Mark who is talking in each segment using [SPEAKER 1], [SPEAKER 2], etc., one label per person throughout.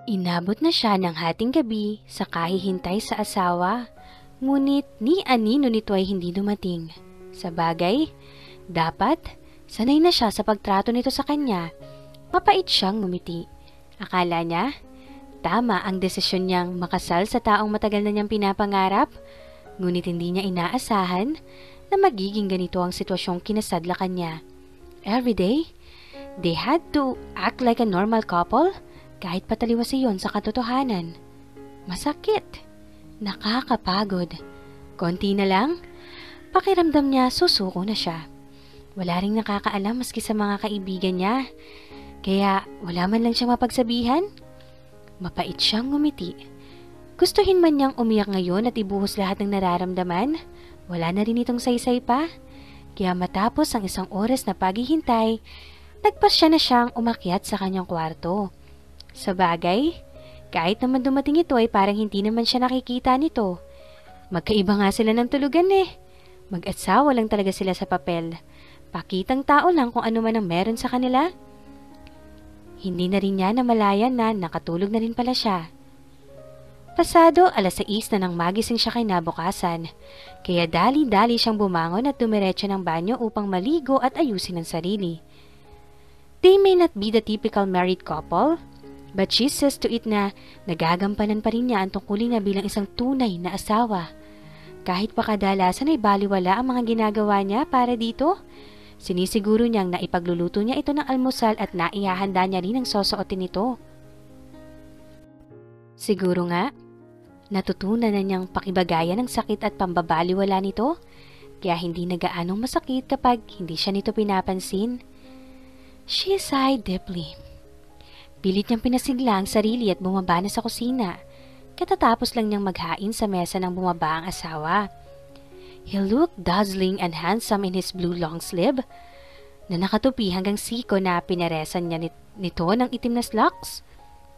[SPEAKER 1] Inabot na siya ng hating gabi sa kahihintay sa asawa, ngunit ni anino nito ay hindi dumating. Sa bagay, dapat sanay na siya sa pagtrato nito sa kanya. Mapait siyang ngumiti. Akala niya, tama ang desisyon niyang makasal sa taong matagal na niyang pinapangarap, ngunit hindi niya inaasahan na magiging ganito ang sitwasyong kinasadlakan niya. Everyday, they had to act like a normal couple kahit pataliwas iyon sa katotohanan. Masakit. Nakakapagod. Konti na lang, pakiramdam niya susuko na siya. Wala ring nakakaalam maski sa mga kaibigan niya, kaya wala man lang siyang mapagsabihan. Mapait siyang ngumiti. Gustuhin man niyang umiyak ngayon at ibuhos lahat ng nararamdaman, wala na rin itong saysay pa. Kaya matapos ang isang oras na paghihintay, nagpasya na siyang umakyat sa kanyang kwarto. Sa bagay, kahit naman dumating ito ay parang hindi naman siya nakikita nito. Magkaiba nga sila ng tulugan eh. Mag-asawa lang talaga sila sa papel. Pakitang tao lang kung ano man ang meron sa kanila. Hindi na rin niya namalayan na nakatulog na rin pala siya. Pasado 6:00 na nang magising siya kinabukasan, kaya dali-dali siyang bumangon at dumiretso ng banyo upang maligo at ayusin ang sarili. They may not be the typical married couple, but she says to it na nagagampanan pa rin niya ang tungkulin niya bilang isang tunay na asawa. Kahit pa kadalasan ay baliwala ang mga ginagawa niya para dito, sinisiguro niyang naipagluluto niya ito ng almusal at naihahanda niya rin ang sosuotin nito. Siguro nga, natutunan na niyang pakibagayan ang sakit at pambabaliwala nito, kaya hindi na gaanong masakit kapag hindi siya nito pinapansin. She sighed deeply. Pilit niyang pinasigla ang sarili at bumaba na sa kusina. Katatapos lang niyang maghain sa mesa ng bumaba ang asawa. He looked dazzling and handsome in his blue long sleeve na nakatupi hanggang siko na pinaresan niya nito ng itim na slacks.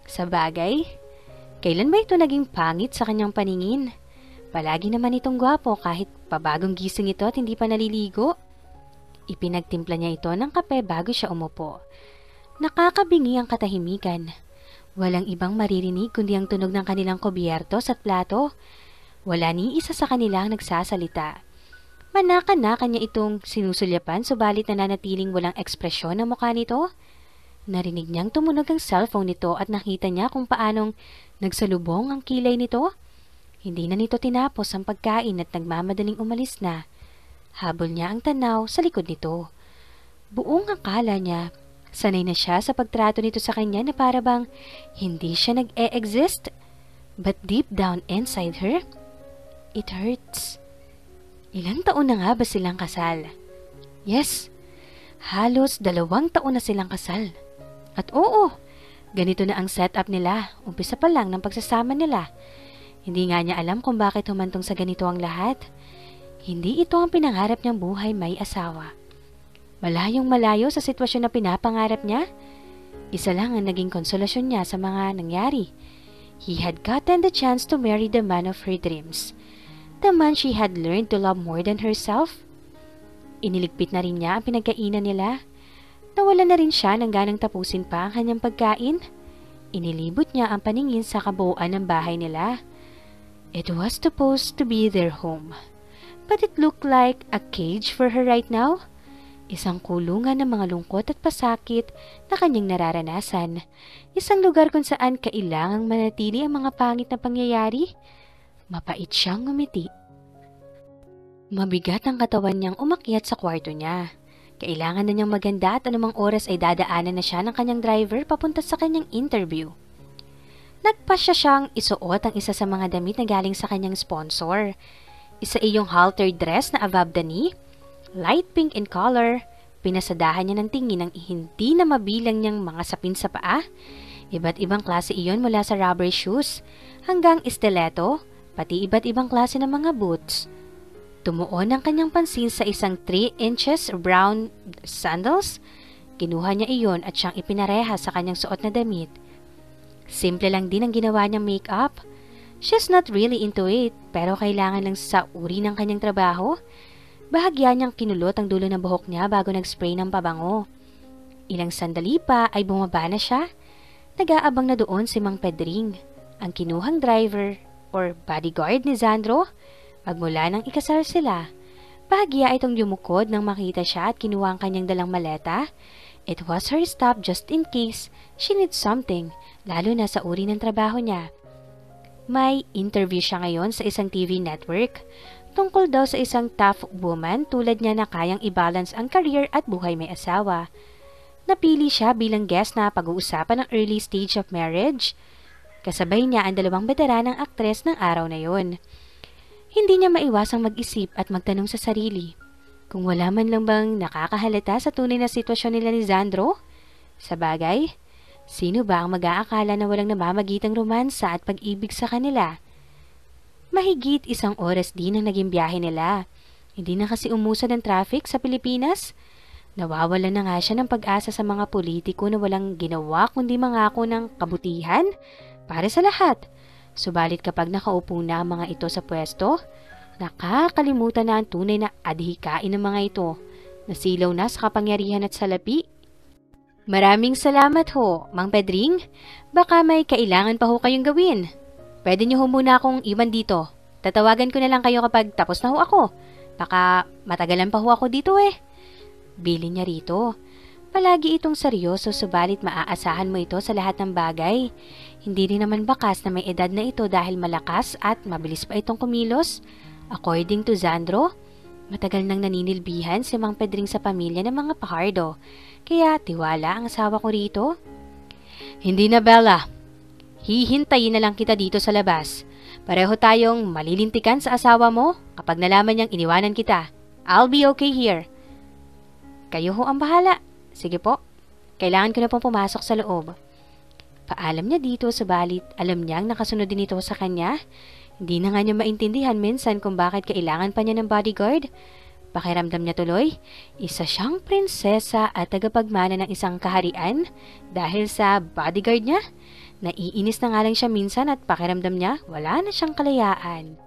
[SPEAKER 1] Sa bagay, kailan ba ito naging pangit sa kanyang paningin? Palagi naman itong gwapo kahit pabagong gising ito at hindi pa naliligo. Ipinagtimpla niya ito ng kape bago siya umupo. Nakakabingi ang katahimikan. Walang ibang maririnig kundi ang tunog ng kanilang kubyertos at plato. Wala ni isa sa kanila ang nagsasalita. Manaka-naka niya itong sinusulyapan subalit nananatiling walang ekspresyon ang mukha nito. Narinig niyang tumunog ang cellphone nito at nakita niya kung paanong nagsalubong ang kilay nito. Hindi na nito tinapos ang pagkain at nagmamadaling umalis na. Habol niya ang tanaw sa likod nito. Buong akala niya, sanay na siya sa pagtrato nito sa kanya na para bang hindi siya nag-e-exist. But deep down inside her, it hurts. Ilang taon na nga ba silang kasal? Yes, halos 2 taon na silang kasal. At oo, ganito na ang setup nila, umpisa pa lang ng pagsasama nila. Hindi nga niya alam kung bakit humantong sa ganito ang lahat. Hindi ito ang pinangarap niyang buhay may asawa. Malayong malayo sa sitwasyon na pinapangarap niya, isa lang ang naging konsolasyon niya sa mga nangyari. He had gotten the chance to marry the man of her dreams. The man she had learned to love more than herself. Iniligpit na rin niya ang pinagkainan nila. Nawala na rin siya ng ganang tapusin pa ang kanyang pagkain. Inilibot niya ang paningin sa kabuuan ng bahay nila. It was supposed to be their home, but it looked like a cage for her right now. Isang kulungan ng mga lungkot at pasakit na kanyang nararanasan. Isang lugar kung saan kailangang manatili ang mga pangit na pangyayari. Mapait siyang ngumiti. Mabigat ang katawan niyang umakyat sa kwarto niya. Kailangan na niyang maganda at anumang oras ay dadaanan na siya ng kanyang driver papunta sa kanyang interview. Nagpasya siyang isuot ang isa sa mga damit na galing sa kanyang sponsor. Isa iyong halter dress na above the knee, light pink in color. Pinasadahan niya ng tingin ng hindi na mabilang niyang mga sapin sa paa. Iba't ibang klase iyon mula sa rubber shoes hanggang stiletto, pati iba't ibang klase ng mga boots. Tumuon ang kanyang pansin sa isang 3 inches brown sandals. Kinuha niya iyon at siyang ipinareha sa kanyang suot na damit. Simple lang din ang ginawa niyang make-up. She's not really into it, pero kailangan lang sa uri ng kanyang trabaho. Bahagya niyang kinulot ang dulo ng buhok niya bago nag-spray ng pabango. Ilang sandali pa ay bumaba na siya. Nag-aabang na doon si Mang Pedring, ang kinuhang driver or bodyguard ni Sandro. Magmula nang ikasal sila, bahagya itong yumukod nang makita siya at kinuha ang kanyang dalang maleta. It was her stop just in case she needs something, lalo na sa uri ng trabaho niya. May interview siya ngayon sa isang TV network. Tungkol daw sa isang tough woman tulad niya na kayang i-balance ang career at buhay may asawa. Napili siya bilang guest na pag-uusapan ng early stage of marriage. Kasabay niya ang dalawang veteranang aktres ng araw na yon. Hindi niya maiwasang mag-isip at magtanong sa sarili, kung wala man lang bang nakakahalata sa tunay na sitwasyon nila ni Sandro? Sa bagay, sino ba ang mag-aakala na walang namamagitang romansa at pag-ibig sa kanila? Mahigit 1 oras din ang naging biyahe nila. Hindi na kasi umusad ang traffic sa Pilipinas. Nawawalan na nga siya ng pag-asa sa mga politiko na walang ginawa kundi mangako ng kabutihan para sa lahat. Subalit kapag nakaupo na ang mga ito sa pwesto, nakakalimutan na ang tunay na adhikain ng mga ito. Nasilaw na sa kapangyarihan at salapi. Maraming salamat ho, Mang Pedring. Baka may kailangan pa ho kayong gawin. Pwede niyo ho muna akong iwan dito. Tatawagan ko na lang kayo kapag tapos na ho ako. Baka matagalan pa ho ako dito eh. Bilin niya rito. Palagi itong seryoso subalit maaasahan mo ito sa lahat ng bagay. Hindi rin naman bakas na may edad na ito dahil malakas at mabilis pa itong kumilos. According to Sandro, matagal nang naninilbihan si Mang Pedring sa pamilya ng mga Fajardo. Kaya tiwala ang asawa ko rito. Hindi na, Bella. Hihintayin na lang kita dito sa labas. Pareho tayong malilintikan sa asawa mo kapag nalaman niyang iniwanan kita. I'll be okay here. Kayo ho ang bahala. Sige po. Kailangan ko na pong pumasok sa loob. Paalam niya dito subalit alam niyang nakasunod din ito sa kanya. Hindi na nga niya maintindihan minsan kung bakit kailangan pa niya ng bodyguard. Pakiramdam niya tuloy, isa siyang prinsesa at tagapagmana ng isang kaharian dahil sa bodyguard niya. Naiinis na nga lang siya minsan at pakiramdam niya wala na siyang kalayaan.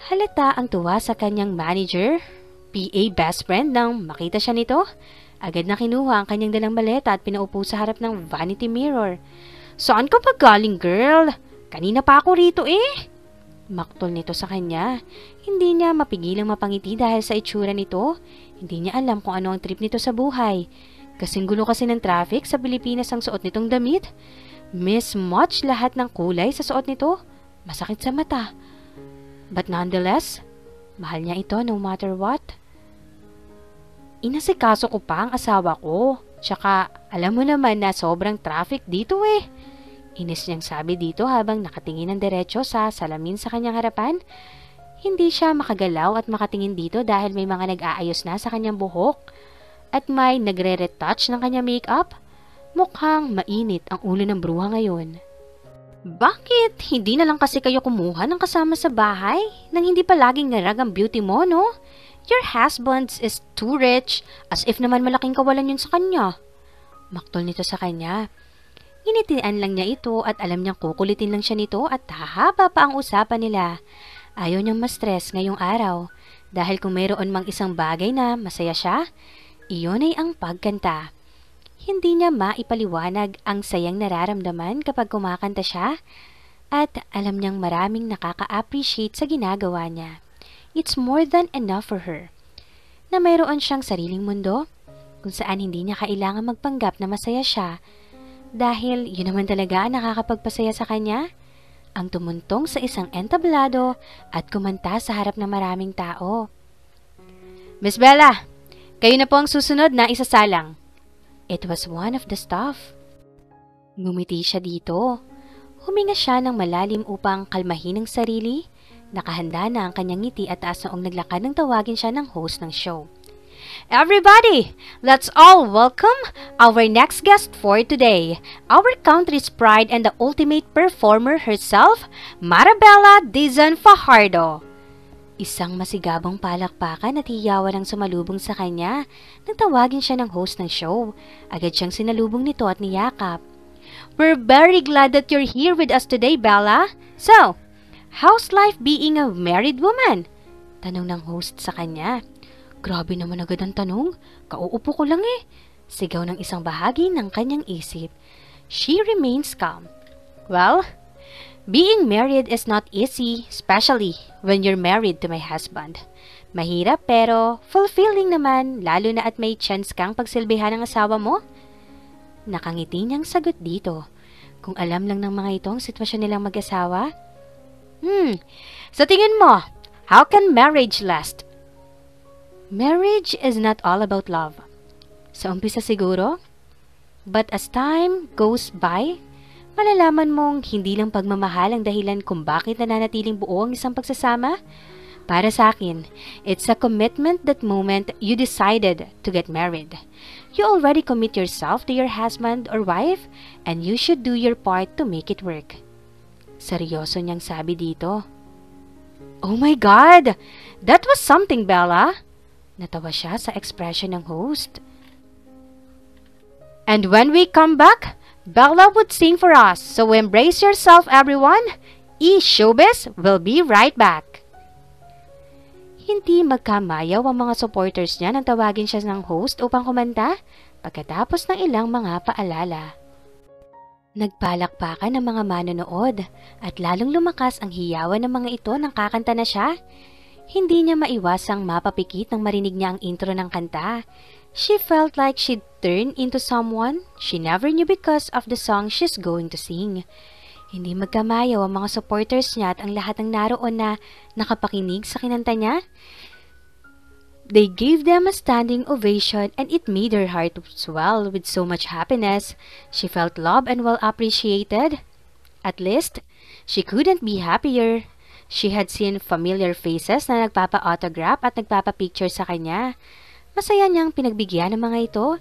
[SPEAKER 1] Halata ang tuwa sa kanyang manager, PA best friend nang makita siya nito. Agad na kinuha ang kanyang dalang maleta at pinaupo sa harap ng vanity mirror. Saan ka pa galing, girl? Kanina pa ako rito eh. Maktol nito sa kanya. Hindi niya mapigilang mapangiti dahil sa itsura nito. Hindi niya alam kung ano ang trip nito sa buhay. Kasing gulo kasi ng traffic sa Pilipinas ang suot nitong damit. Mismatch lahat ng kulay sa suot nito. Masakit sa mata. But nonetheless, mahal niya ito no matter what. Inasikaso ko pa ang asawa ko. Tsaka alam mo naman na sobrang traffic dito eh. Inis niyang sabi dito habang nakatingin ng diretso sa salamin sa kanyang harapan. Hindi siya makagalaw at makatingin dito dahil may mga nag-aayos na sa kanyang buhok. At may nagre-retouch ng kanyang makeup. Mukhang mainit ang ulo ng bruha ngayon. Bakit hindi na lang kasi kayo kumuha ng kasama sa bahay nang hindi pa laging narag ang beauty mo, no? Your husband is too rich, as if naman malaking kawalan yun sa kanya. Maktol nito sa kanya. Initian lang niya ito at alam niyang kukulitin lang siya nito at hahaba pa ang usapan nila. Ayaw niyang ma-stress ngayong araw dahil kung mayroon mang isang bagay na masaya siya, iyon ay ang pagkanta. Hindi niya maipaliwanag ang sayang nararamdaman kapag kumakanta siya at alam niyang maraming nakaka-appreciate sa ginagawa niya. It's more than enough for her na mayroon siyang sariling mundo kung saan hindi niya kailangan magpanggap na masaya siya dahil yun naman talaga ang nakakapagpasaya sa kanya, ang tumuntong sa isang entablado at kumanta sa harap ng maraming tao. Miss Bella, kayo na po ang susunod na isasalang. It was one of the staff. Ngumiti siya dito. Huminga siya ng malalim upang kalmahin ang sarili. Nakahanda na ang kanyang ngiti at taas noong naglakad nang tawagin siya ng host ng show. Everybody, let's all welcome our next guest for today, our country's pride and the ultimate performer herself, Marabella Dizon Fajardo. Isang masigabong palakpakan at hiyawan ang sumalubong sa kanya nang tawagin siya ng host ng show. Agad siyang sinalubong nito at niyakap. We're very glad that you're here with us today, Bella. So, how's life being a married woman? Tanong ng host sa kanya. Grabe naman agad ang tanong. Kauupo ko lang eh. Sigaw ng isang bahagi ng kanyang isip. she remains calm. Well, being married is not easy, especially when you're married to my husband. Mahirap pero fulfilling naman, lalo na at may chance kang pagsilbihan ng asawa mo. Nakangiti niyang sagot dito. Kung alam lang ng mga ito ang sitwasyon nilang mag-asawa. Sa tingin mo, how can marriage last? Marriage is not all about love. Sa umpisa siguro. But as time goes by, malalaman mong hindi lang pagmamahal ang dahilan kung bakit nananatiling buo ang isang pagsasama. Para sa akin, it's a commitment that moment you decided to get married. You already commit yourself to your husband or wife, and you should do your part to make it work. Seryoso niyang sabi dito. Oh my God! That was something, Bella! Natawa siya sa expression ng host. And when we come back, Bella would sing for us, so embrace yourself, everyone. E-Showbiz will be right back. Hindi magkamayaw ang mga supporters niya nang tawagin siya ng host upang kumanta pagkatapos ng ilang mga paalala. Nagpalakpakan ang mga manonood at lalong lumakas ang hiyawan ng mga ito nang kakanta na siya. Hindi niya maiwasang mapapikit nang marinig niya ang intro ng kanta. She felt like she'd turn into someone she never knew because of the song she's going to sing. Hindi magkamayaw ang mga supporters niya at ang lahat ng naroon na nakapakinig sa kinanta niya. They gave them a standing ovation and it made her heart swell with so much happiness. She felt loved and well appreciated. At least, she couldn't be happier. She had seen familiar faces na nagpapa-autograph at nagpapa-picture sa kanya. Masaya niyang pinagbigyan ng mga ito.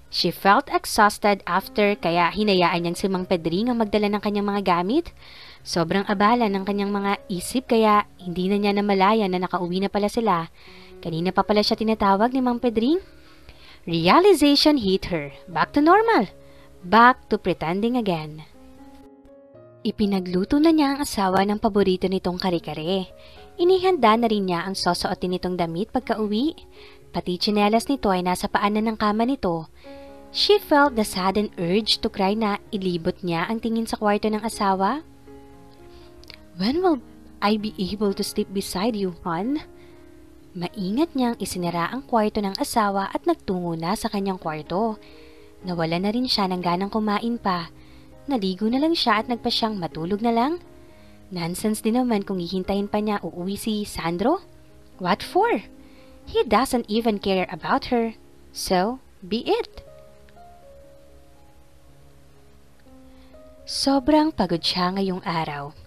[SPEAKER 1] She felt exhausted after kaya hinayaan niyang si Mang Pedring ang magdala ng kanyang mga gamit. Sobrang abala ng kanyang mga isip kaya hindi na niya namalayan na nakauwi na pala sila. Kanina pa pala siya tinatawag ni Mang Pedring. Realization hit her. Back to normal. Back to pretending again. Ipinagluto na niya ang asawa ng paborito nitong kare-kare. Inihanda na rin niya ang susuotin nitong damit pagka-uwi. Pati tsinelas nito ay nasa paanan ng kama nito. She felt the sudden urge to cry na ilibot niya ang tingin sa kwarto ng asawa. When will I be able to sleep beside you, hon? Maingat niyang isinara ang kwarto ng asawa at nagtungo na sa kanyang kwarto. Nawala na rin siya ng ganang kumain pa. Naligo na lang siya at nagpa siyang matulog na lang. Nonsense din naman kung hihintayin pa niya uuwi si Sandro. What for? He doesn't even care about her. So, be it. Sobrang pagod siya ngayong araw.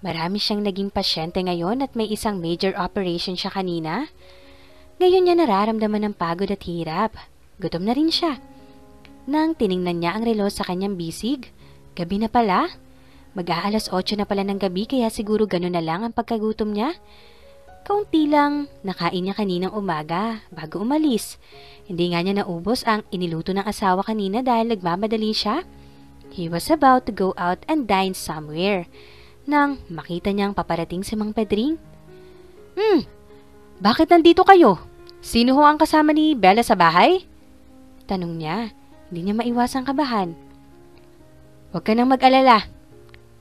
[SPEAKER 1] Marami siyang naging pasyente ngayon at may isang major operation siya kanina. Ngayon niya nararamdaman ng pagod at hirap. Gutom na rin siya. Nang tiningnan niya ang relo sa kanyang bisig, gabi na pala. Mag-aalas 8 na pala ng gabi kaya siguro gano'n na lang ang pagkagutom niya. Kaunti lang, nakain niya kaninang umaga bago umalis. Hindi nga niya naubos ang iniluto ng asawa kanina dahil nagmamadali siya. He was about to go out and dine somewhere nang makita niyang paparating si Mang Pedring. Bakit nandito kayo? Sino ho ang kasama ni Bella sa bahay? Tanong niya, hindi niya maiwasang kabahan. Huwag ka nang mag-alala.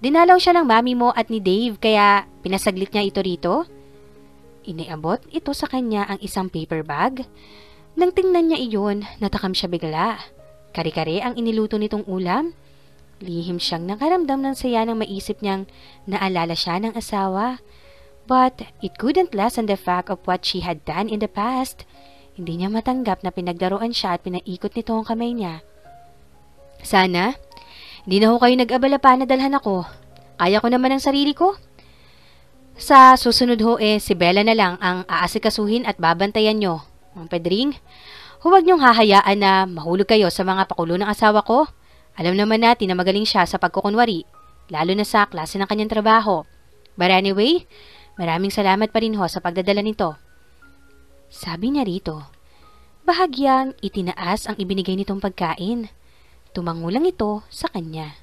[SPEAKER 1] Dinalaw siya ng mami mo at ni Dave kaya pinasaglit niya ito rito. Iniabot ito sa kanya ang isang paper bag. Nang tingnan niya iyon, natakam siya bigla. Kare-kare ang iniluto nitong ulam. Lihim siyang nakaramdam ng saya nang maisip niyang naalala siya ng asawa. But it couldn't lessen the fact of what she had done in the past. Hindi niya matanggap na pinagdaruan siya at pinaikot nito ang kamay niya. Sana, hindi na ho kayo nag-abala pa na dalhan ako. Kaya ko naman ang sarili ko. Sa susunod ho si Bella na lang ang aasikasuhin at babantayan nyo. Mang Pedring, huwag niyong hahayaan na mahulog kayo sa mga pakulo ng asawa ko. Alam naman natin na magaling siya sa pagkukunwari, lalo na sa klase ng kanyang trabaho. But anyway, maraming salamat pa rin ho sa pagdadala nito. Sabi niya rito, bahagyang itinaas ang ibinigay nitong pagkain. Tumango lang ito sa kanya.